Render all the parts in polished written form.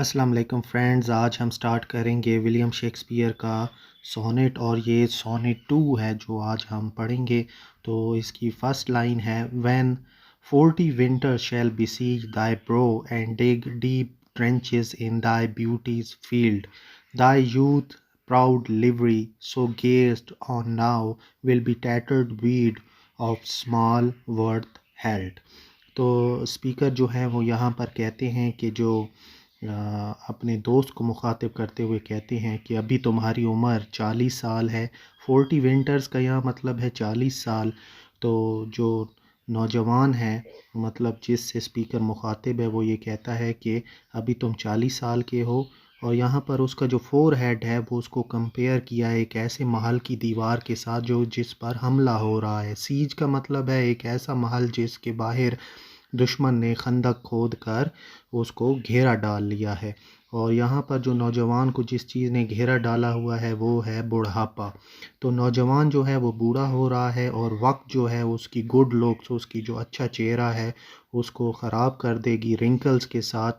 अस्सलाम वालेकुम फ्रेंड्स, आज हम स्टार्ट करेंगे विलियम शेक्सपियर का सोनेट और ये सोनेट 2 है जो आज हम पढ़ेंगे। तो इसकी फ़र्स्ट लाइन है when 40 winters shall besiege thy brow and dig deep trenches in thy beauty's field, thy youth proud livery so gazed on now will be tattered weed of small worth held। तो speaker जो है वो यहाँ पर कहते हैं कि जो अपने दोस्त को मुखातिब करते हुए कहते हैं कि अभी तुम्हारी उम्र 40 साल है। 40 विंटर्स का यहाँ मतलब है 40 साल। तो जो नौजवान है, मतलब जिससे स्पीकर मुखातिब है, वो ये कहता है कि अभी तुम 40 साल के हो। और यहाँ पर उसका जो फोर हेड है वो उसको कंपेयर किया है एक ऐसे महल की दीवार के साथ जो जिस पर हमला हो रहा है। सीज का मतलब है एक ऐसा महल जिसके बाहर दुश्मन ने खंदक खोद कर उसको घेरा डाल लिया है। और यहाँ पर जो नौजवान को जिस चीज़ ने घेरा डाला हुआ है वो है बुढ़ापा। तो नौजवान जो है वो बूढ़ा हो रहा है और वक्त जो है उसकी गुड लुक्स, उसकी जो अच्छा चेहरा है उसको ख़राब कर देगी रिंकल्स के साथ।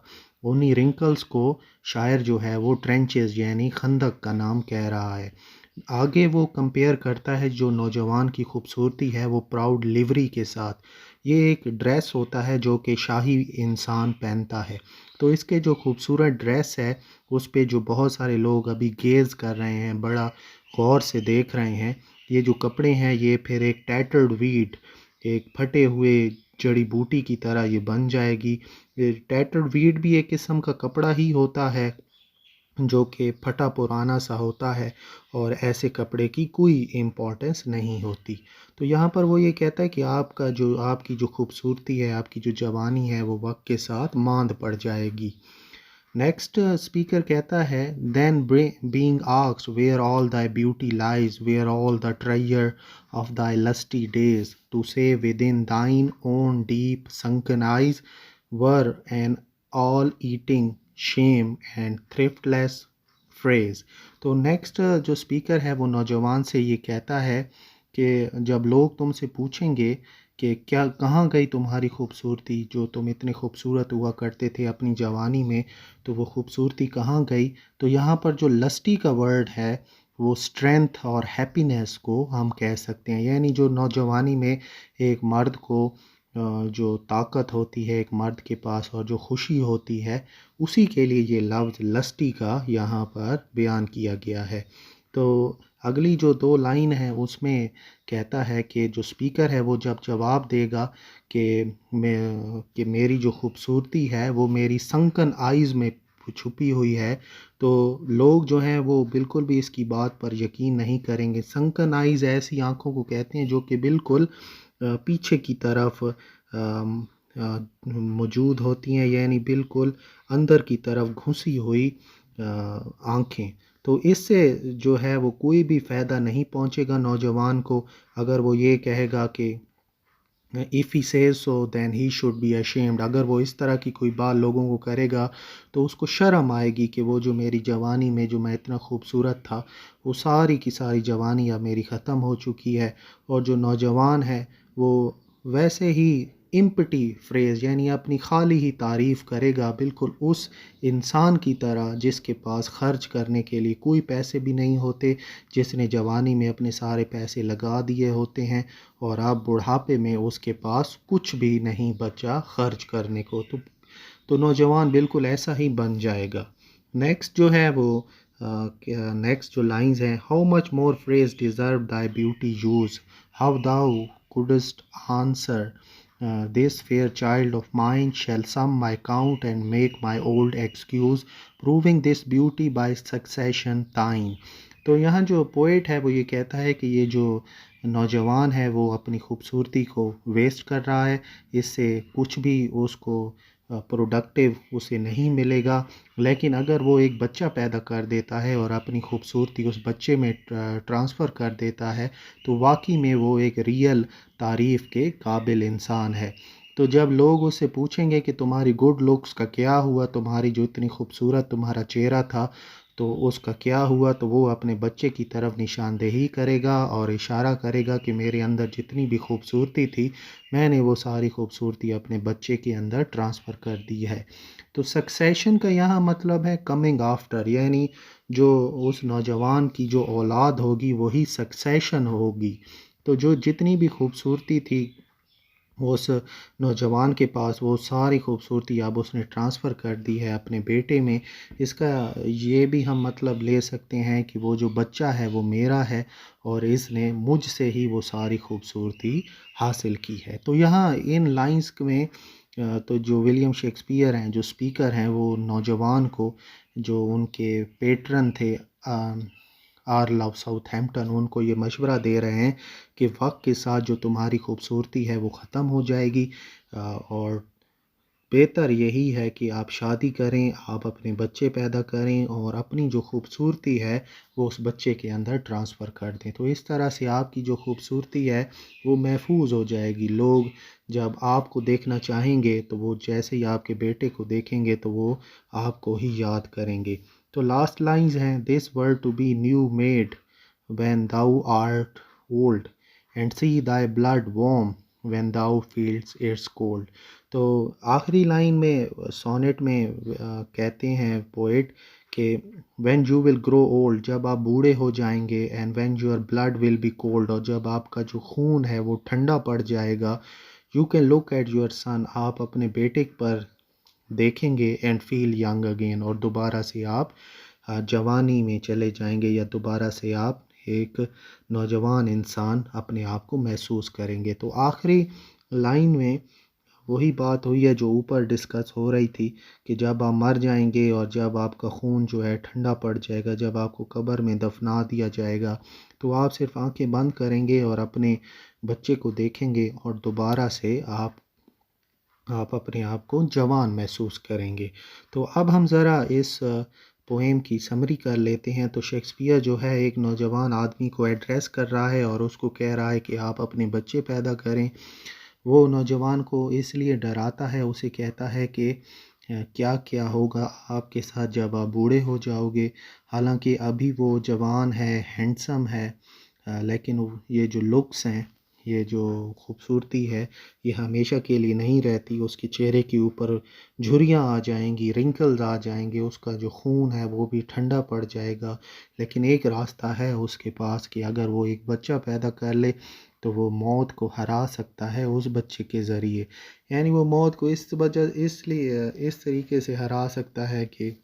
उन्हीं रिंकल्स को शायर जो है वो ट्रेंचेस यानी खंदक का नाम कह रहा है। आगे वो कंपेयर करता है जो नौजवान की खूबसूरती है वो प्राउड लिवरी के साथ। ये एक ड्रेस होता है जो कि शाही इंसान पहनता है। तो इसके जो खूबसूरत ड्रेस है उस पे जो बहुत सारे लोग अभी गेज़ कर रहे हैं, बड़ा गौर से देख रहे हैं। ये जो कपड़े हैं ये फिर एक टैटर्ड वीड, एक फटे हुए जड़ी बूटी की तरह ये बन जाएगी। ये टैटर्ड वीड भी एक किस्म का कपड़ा ही होता है जो कि फटा पुराना सा होता है और ऐसे कपड़े की कोई इम्पोर्टेंस नहीं होती। तो यहाँ पर वो ये कहता है कि आपकी जो खूबसूरती है, आपकी जो जवानी है वो वक्त के साथ मांद पड़ जाएगी। नेक्स्ट स्पीकर कहता है then being asked where all thy beauty lies, where all the treasure of thy lusty days, to say within thine own deep sunken eyes were an all eating shame and thriftless phrase। तो next जो speaker है वो नौजवान से ये कहता है कि जब लोग तुमसे पूछेंगे कि क्या कहाँ गई तुम्हारी खूबसूरती, जो तुम इतने खूबसूरत हुआ करते थे अपनी जवानी में, तो वो खूबसूरती कहाँ गई। तो यहाँ पर जो लस्टी का वर्ड है वो स्ट्रेंथ और हैप्पीनेस को हम कह सकते हैं। यानी जो नौजवानी में एक मर्द को जो ताकत होती है एक मर्द के पास और जो खुशी होती है, उसी के लिए ये लफ्ज़ लस्टी का यहाँ पर बयान किया गया है। तो अगली जो दो लाइन है उसमें कहता है कि जो स्पीकर है वो जब जवाब देगा कि मेरी जो खूबसूरती है वो मेरी संकन आइज़ में छुपी हुई है, तो लोग जो हैं वो बिल्कुल भी इसकी बात पर यकीन नहीं करेंगे। संकन आइज़ ऐसी आंखों को कहते हैं जो कि बिल्कुल पीछे की तरफ मौजूद होती हैं, यानी बिल्कुल अंदर की तरफ घुसी हुई आँखें। तो इससे जो है वो कोई भी फ़ायदा नहीं पहुँचेगा नौजवान को। अगर वो ये कहेगा कि if he says so then he should be ashamed, अगर वो इस तरह की कोई बात लोगों को करेगा तो उसको शर्म आएगी कि वो जो मेरी जवानी में जो मैं इतना खूबसूरत था वो सारी की सारी जवानी अब मेरी ख़त्म हो चुकी है। और जो नौजवान है वो वैसे ही इम्पटी फ्रेज़ यानी अपनी खाली ही तारीफ़ करेगा, बिल्कुल उस इंसान की तरह जिसके पास ख़र्च करने के लिए कोई पैसे भी नहीं होते, जिसने जवानी में अपने सारे पैसे लगा दिए होते हैं और अब बुढ़ापे में उसके पास कुछ भी नहीं बचा ख़र्च करने को। तो नौजवान बिल्कुल ऐसा ही बन जाएगा। नेक्स्ट जो है वो नेक्स्ट जो लाइंस हैं, how much more praise deserve thy beauty use, how thou couldst answer, this fair child of mine shall sum my count and make my old excuse, proving this beauty by succession thine। तो यहाँ जो poet है वो ये कहता है कि ये जो नौजवान है वो अपनी खूबसूरती को वेस्ट कर रहा है, इससे कुछ भी उसको प्रोडक्टिव उसे नहीं मिलेगा। लेकिन अगर वो एक बच्चा पैदा कर देता है और अपनी खूबसूरती उस बच्चे में ट्रांसफ़र कर देता है तो वाकई में वो एक रियल तारीफ़ के काबिल इंसान है। तो जब लोग उससे पूछेंगे कि तुम्हारी गुड लुक्स का क्या हुआ, तुम्हारी जो इतनी खूबसूरत तुम्हारा चेहरा था तो उसका क्या हुआ, तो वो अपने बच्चे की तरफ निशानदेही करेगा और इशारा करेगा कि मेरे अंदर जितनी भी खूबसूरती थी मैंने वो सारी खूबसूरती अपने बच्चे के अंदर ट्रांसफ़र कर दी है। तो सक्सेशन का यहाँ मतलब है कमिंग आफ्टर, यानी जो उस नौजवान की जो औलाद होगी वही सक्सेशन होगी। तो जो जितनी भी खूबसूरती थी उस नौजवान के पास, वो सारी खूबसूरती अब उसने ट्रांसफ़र कर दी है अपने बेटे में। इसका ये भी हम मतलब ले सकते हैं कि वो जो बच्चा है वो मेरा है और इसने मुझसे ही वो सारी खूबसूरती हासिल की है। तो यहाँ इन लाइंस में तो जो विलियम शेक्सपियर हैं, जो स्पीकर हैं, वो नौजवान को, जो उनके पेट्रन थे आर्ल ऑफ साउथहैम्पटन, उनको ये मशवरा दे रहे हैं कि वक्त के साथ जो तुम्हारी खूबसूरती है वो ख़त्म हो जाएगी और बेहतर यही है कि आप शादी करें, आप अपने बच्चे पैदा करें और अपनी जो खूबसूरती है वो उस बच्चे के अंदर ट्रांसफ़र कर दें। तो इस तरह से आपकी जो खूबसूरती है वो महफूज हो जाएगी। लोग जब आपको देखना चाहेंगे तो वो जैसे ही आपके बेटे को देखेंगे तो वो आपको ही याद करेंगे। तो लास्ट लाइन्स हैं, this world to be new made when thou art old, and see thy blood warm when thou feels its cold। तो आखिरी लाइन में सोनेट में कहते हैं पोएट कि when you will grow old, जब आप बूढ़े हो जाएंगे, and when your blood will be cold, और जब आपका जो खून है वो ठंडा पड़ जाएगा, you can look at your son, आप अपने बेटे पर देखेंगे, एंड फील यंग अगेन, और दोबारा से आप जवानी में चले जाएंगे या दोबारा से आप एक नौजवान इंसान अपने आप को महसूस करेंगे। तो आखिरी लाइन में वही बात हुई है जो ऊपर डिस्कस हो रही थी कि जब आप मर जाएंगे और जब आपका खून जो है ठंडा पड़ जाएगा, जब आपको कब्र में दफना दिया जाएगा, तो आप सिर्फ आंखें बंद करेंगे और अपने बच्चे को देखेंगे और दोबारा से आप अपने आप को जवान महसूस करेंगे। तो अब हम ज़रा इस पोएम की समरी कर लेते हैं। तो शेक्सपियर जो है एक नौजवान आदमी को एड्रेस कर रहा है और उसको कह रहा है कि आप अपने बच्चे पैदा करें। वो नौजवान को इसलिए डराता है, उसे कहता है कि क्या क्या होगा आपके साथ जब आप बूढ़े हो जाओगे। हालांकि अभी वो जवान है, हैंडसम है, लेकिन ये जो लुक्स हैं, ये जो खूबसूरती है, ये हमेशा के लिए नहीं रहती। उसके चेहरे के ऊपर झुर्रियाँ आ जाएंगी, रिंकल्स आ जाएंगे, उसका जो खून है वो भी ठंडा पड़ जाएगा। लेकिन एक रास्ता है उसके पास कि अगर वो एक बच्चा पैदा कर ले तो वो मौत को हरा सकता है उस बच्चे के ज़रिए। यानी वो मौत को इस वजह इसलिए इस तरीके से हरा सकता है कि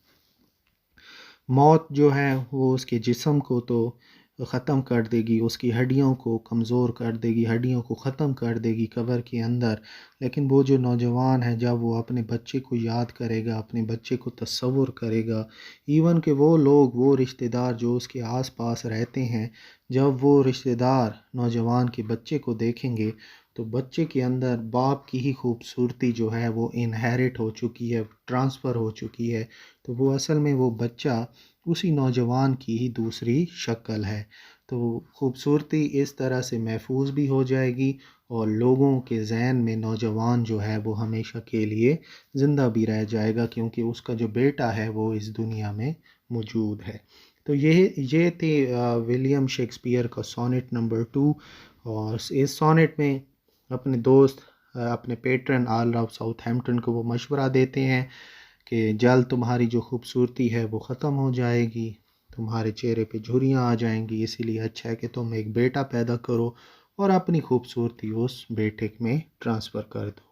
मौत जो है वो उसके जिस्म को तो ख़त्म कर देगी, उसकी हड्डियों को कमज़ोर कर देगी, हड्डियों को ख़त्म कर देगी कब्र के अंदर। लेकिन वो जो नौजवान है जब वो अपने बच्चे को याद करेगा, अपने बच्चे को तसव्वुर करेगा, इवन कि वो लोग, वो रिश्तेदार जो उसके आस पास रहते हैं, जब वो रिश्तेदार नौजवान के बच्चे को देखेंगे तो बच्चे के अंदर बाप की ही खूबसूरती जो है वो इनहेरिट हो चुकी है, ट्रांसफ़र हो चुकी है। तो वो असल में वो बच्चा उसी नौजवान की ही दूसरी शक्ल है। तो खूबसूरती इस तरह से महफूज भी हो जाएगी और लोगों के ज़हन में नौजवान जो है वो हमेशा के लिए ज़िंदा भी रह जाएगा, क्योंकि उसका जो बेटा है वो इस दुनिया में मौजूद है। तो ये थे विलियम शेक्सपियर का सोनेट नंबर 2। और इस सोनेट में अपने दोस्त, अपने पेट्रन आर्ल ऑफ साउथहैम्पटन को वो मशवरा देते हैं कि जल्द तुम्हारी जो खूबसूरती है वो ख़त्म हो जाएगी, तुम्हारे चेहरे पे झुर्रियाँ आ जाएंगी, इसीलिए अच्छा है कि तुम एक बेटा पैदा करो और अपनी खूबसूरती उस बेटे में ट्रांसफ़र कर दो।